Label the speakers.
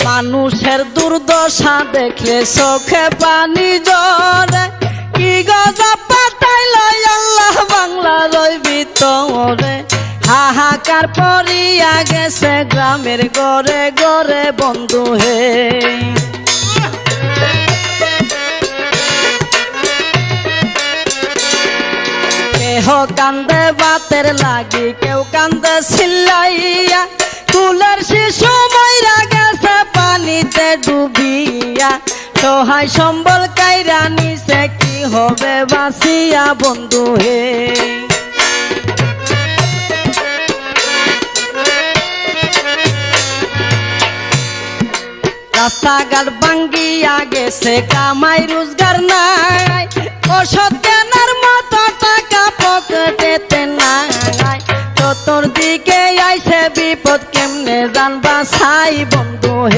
Speaker 1: মানুষের দুর্দশা দেখলে চোখে পানি ঝরে, কি গজব পাঠাইল আল্লাহ বাংলার ওই ভিতরে। হাহাকার পড়িয়া গেছে গ্রামের ঘরে ঘরে বন্ধু হে। কেহ কান্দে বাতের লাগি, কেউ কান্দে চিল্লাইয়া, কুলের শিশু মইরা গেছে পানিতে ডুবিয়া। সহায় সম্বল কাইরা নিছে, কি হবে বাঁচিয়া বন্ধু হে। রাস্তাঘাট ভাঙ্গিয়া গেছে, কামাই রোজগার নাই, ওষুধ কেনার মতো টাকা পকেটেতে নাই। চতুর্দিকে আইছে বিপদ, কেমনে জানবা ছাই বন্ধু হে।